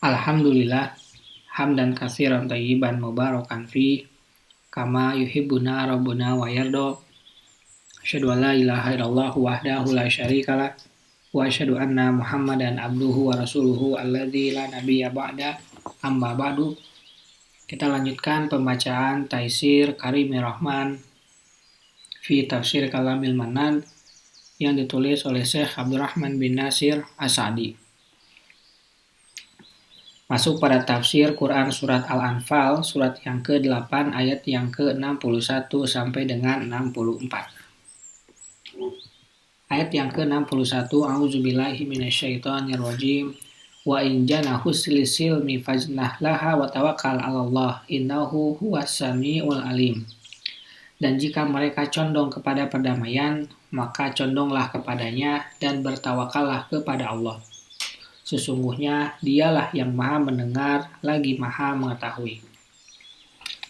Alhamdulillah, hamdan katsiran thayyiban mubarakan fi, kama yuhibbuna rabbuna wa yarda. Asyhadu an la ilaha illallah wahdahu la syarikalah wa asyhadu anna Muhammadan abduhu wa rasuluhu alladzi la nabiyya ba'da. Amma ba'du. Kita lanjutkan pembacaan Taisir Karimir Rahman fi Tafsir Kalamil Manan yang ditulis oleh Syekh Abdurrahman bin Nasir As-Sa'di. Masuk pada tafsir Quran surat Al-Anfal, surat yang ke-8 ayat yang ke-61 sampai dengan 64. Ayat yang ke-61, A'udzubillahi minasyaitonirrajim. Wa in janahu silmi fajnah laha wa tawakkal 'alallah innahu huwas samiul alim. Dan jika mereka condong kepada perdamaian, maka condonglah kepadanya dan bertawakallah kepada Allah. Sesungguhnya dialah yang maha mendengar lagi maha mengetahui.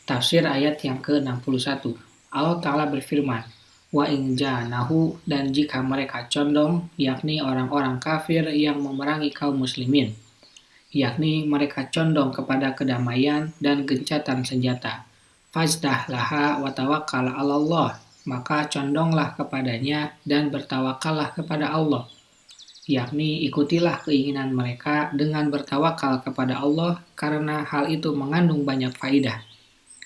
Tafsir ayat yang ke-61. Allah Ta'ala berfirman, wa in janahu, dan jika mereka condong, yakni orang-orang kafir yang memerangi kaum muslimin, yakni mereka condong kepada kedamaian dan gencatan senjata. Fajdah laha wa tawakkal 'alallah, maka condonglah kepadanya dan bertawakallah kepada Allah. Yakni ikutilah keinginan mereka dengan bertawakal kepada Allah karena hal itu mengandung banyak faidah.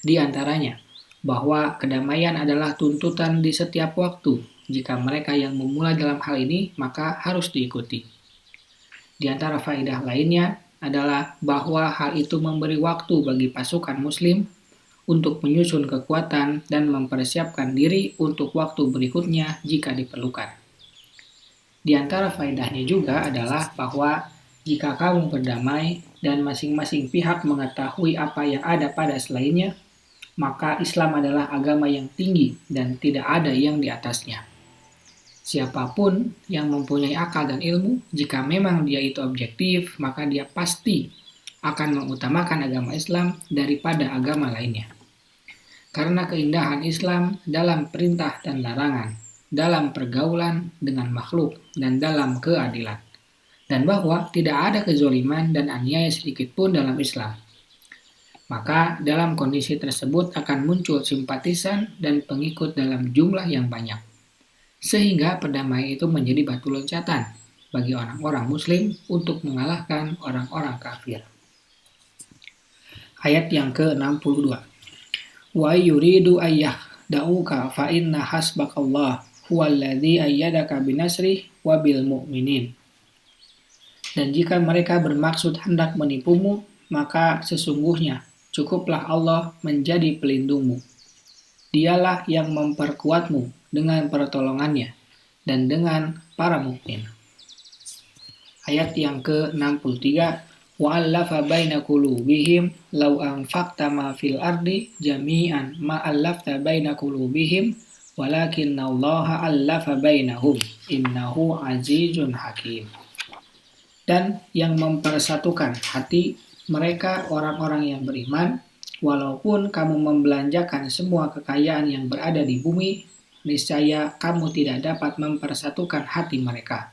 Di antaranya, bahwa kedamaian adalah tuntutan di setiap waktu. Jika mereka yang memulai dalam hal ini, maka harus diikuti. Di antara faidah lainnya adalah bahwa hal itu memberi waktu bagi pasukan muslim untuk menyusun kekuatan dan mempersiapkan diri untuk waktu berikutnya jika diperlukan. Di antara faedahnya juga adalah bahwa jika kamu berdamai dan masing-masing pihak mengetahui apa yang ada pada selainnya, maka Islam adalah agama yang tinggi dan tidak ada yang di atasnya. Siapapun yang mempunyai akal dan ilmu, jika memang dia itu objektif, maka dia pasti akan mengutamakan agama Islam daripada agama lainnya. Karena keindahan Islam dalam perintah dan larangan, dalam pergaulan dengan makhluk, dan dalam keadilan. Dan bahwa tidak ada kezoliman dan aniaya sedikit pun dalam Islam. Maka dalam kondisi tersebut akan muncul simpatisan dan pengikut dalam jumlah yang banyak. Sehingga perdamaian itu menjadi batu loncatan bagi orang-orang muslim untuk mengalahkan orang-orang kafir. Ayat yang ke-62. Wa yuridu ayyakhda'uka fa inna hasbakallah huwallazi ayyadaka binasrih wa bil mu'minin. Dan jika mereka bermaksud hendak menipumu, maka sesungguhnya cukuplah Allah menjadi pelindungmu. Dialah yang memperkuatmu dengan pertolongannya dan dengan para mukmin. Ayat yang ke-63. Wa'allafa baina qulubihim law anfaqta ma fil ardi jami'an ma allafta baina qulubihim walakinnallaha allafa bainahum innahu azizun hakim. Dan yang mempersatukan hati mereka orang-orang yang beriman, walaupun kamu membelanjakan semua kekayaan yang berada di bumi, niscaya kamu tidak dapat mempersatukan hati mereka.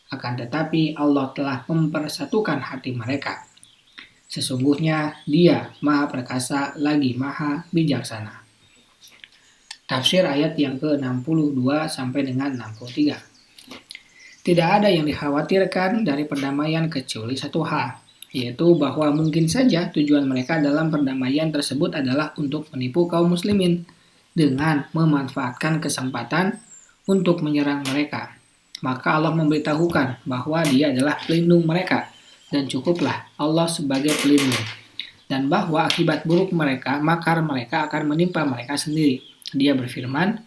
Akan tetapi Allah telah mempersatukan hati mereka. Sesungguhnya Dia Maha Perkasa lagi Maha Bijaksana. Tafsir ayat yang ke-62 sampai dengan 63. Tidak ada yang dikhawatirkan dari perdamaian kecuali satu hal, yaitu bahwa mungkin saja tujuan mereka dalam perdamaian tersebut adalah untuk menipu kaum muslimin dengan memanfaatkan kesempatan untuk menyerang mereka. Maka Allah memberitahukan bahwa Dia adalah pelindung mereka dan cukuplah Allah sebagai pelindung. Dan bahwa akibat buruk mereka, makar mereka akan menimpa mereka sendiri. Dia berfirman,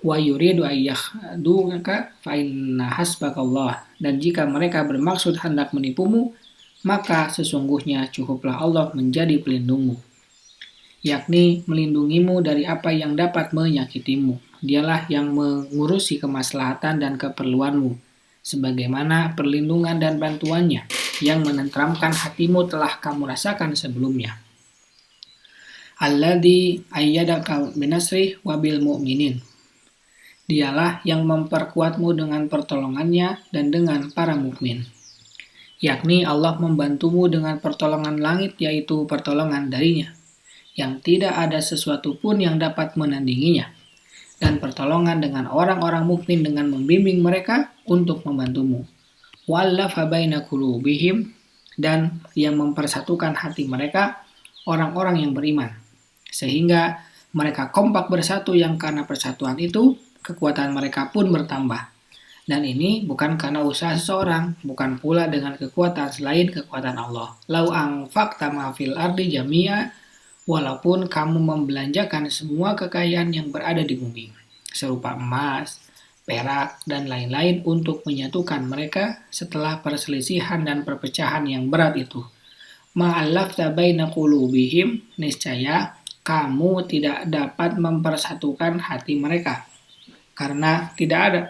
wa yuridu ayyakhda'uka fa inna hasbakallah. Dan jika mereka bermaksud hendak menipumu, maka sesungguhnya cukuplah Allah menjadi pelindungmu, yakni melindungimu dari apa yang dapat menyakitimu. Dialah yang mengurusi kemaslahatan dan keperluanmu, sebagaimana perlindungan dan bantuannya yang menenteramkan hatimu telah kamu rasakan sebelumnya. Alladzi ayyadaka binasrih wa bil mu'minin. Dialah yang memperkuatmu dengan pertolongannya dan dengan para mukmin. yakni Allah membantumu dengan pertolongan langit, yaitu pertolongan darinya, yang tidak ada sesuatu pun yang dapat menandinginya, dan pertolongan dengan orang-orang mukmin dengan membimbing mereka untuk membantumu. Wallafa baina qulubihim, dan yang mempersatukan hati mereka, orang-orang yang beriman, sehingga mereka kompak bersatu, yang karena persatuan itu kekuatan mereka pun bertambah. Dan ini bukan karena usaha seseorang, bukan pula dengan kekuatan selain kekuatan Allah. Lau anfaqta ma fil ardi jami'a, walaupun kamu membelanjakan semua kekayaan yang berada di bumi, serupa emas, perak, dan lain-lain untuk menyatukan mereka setelah perselisihan dan perpecahan yang berat itu. Ma'allafta baina qulubihim, niscaya kamu tidak dapat mempersatukan hati mereka, karena tidak ada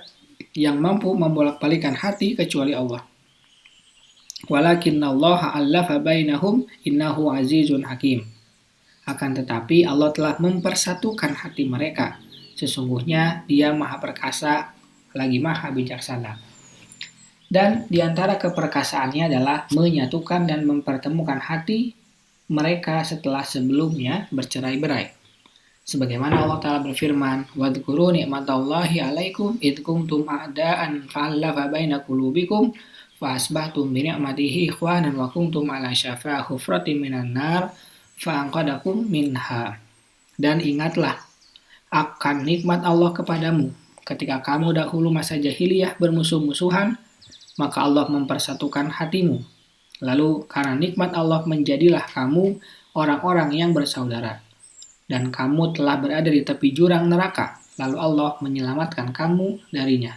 yang mampu membolak-balikan hati kecuali Allah. Walakinnallaha allafa bainahum innahu azizun hakim. Akan tetapi Allah telah mempersatukan hati mereka. Sesungguhnya Dia Maha Perkasa lagi Maha Bijaksana. Dan di antara keperkasaannya adalah menyatukan dan mempertemukan hati mereka setelah sebelumnya bercerai-berai. Sebagaimana Allah Ta'ala berfirman, وَاذْكُرُوا نِعْمَةَ اللَّهِ عَلَيْكُمْ إِذْ كُنْتُمْ أَعْدَاءً فَأَلَّفَ بَيْنَ قُلُوبِكُمْ فَأَصْبَحْتُمْ بِنِعْمَتِهِ إِخْوَانًا وَكُنْتُمْ عَلَى شَفَا حُفْرَةٍ مِنَ النَّارِ فَأَنْقَذَكُمْ مِنْهَا. Dan ingatlah akan nikmat Allah kepadamu ketika kamu dahulu masa jahiliyah bermusuh-musuhan, maka Allah mempersatukan hatimu. Lalu karena nikmat Allah menjadilah kamu orang-orang yang bersaudara. Dan kamu telah berada di tepi jurang neraka, lalu Allah menyelamatkan kamu darinya.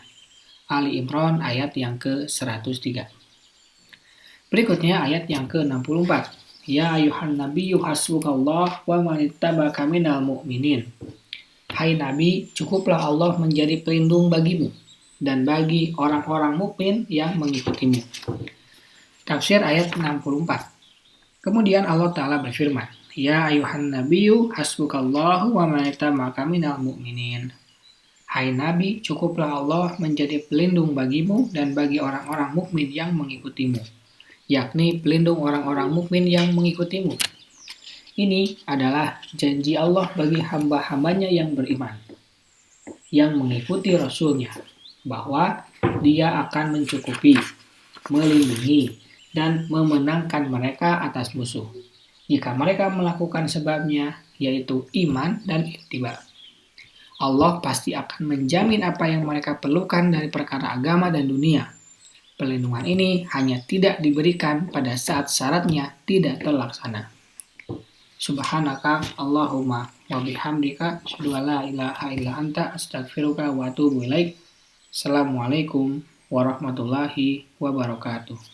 Ali Imran ayat yang ke-103. Berikutnya ayat yang ke-64. Ya ayuhan nabiyyu hasbukallah wa manittaba'aka minal mu'minin. Hai Nabi, cukuplah Allah menjadi pelindung bagimu dan bagi orang-orang mukmin yang mengikutimu. Tafsir ayat 64. Kemudian Allah Ta'ala berfirman, Ya ayuhan nabiyyu hasbukallahu wa manittaba'aka minal mu'minin. Hai Nabi, cukuplah Allah menjadi pelindung bagimu dan bagi orang-orang mukmin yang mengikutimu, yakni pelindung orang-orang mukmin yang mengikutimu. Ini adalah janji Allah bagi hamba-hambanya yang beriman, yang mengikuti Rasulnya, bahwa Dia akan mencukupi, melindungi, dan memenangkan mereka atas musuh, jika mereka melakukan sebabnya, yaitu iman dan ittiba. Allah pasti akan menjamin apa yang mereka perlukan dari perkara agama dan dunia. Perlindungan ini hanya tidak diberikan pada saat syaratnya tidak terlaksana. Subhanaka Allahumma wa bihamdika asyhadu an la ilaha illa anta astaghfiruka wa atubu ilaik. Assalamualaikum warahmatullahi wabarakatuh.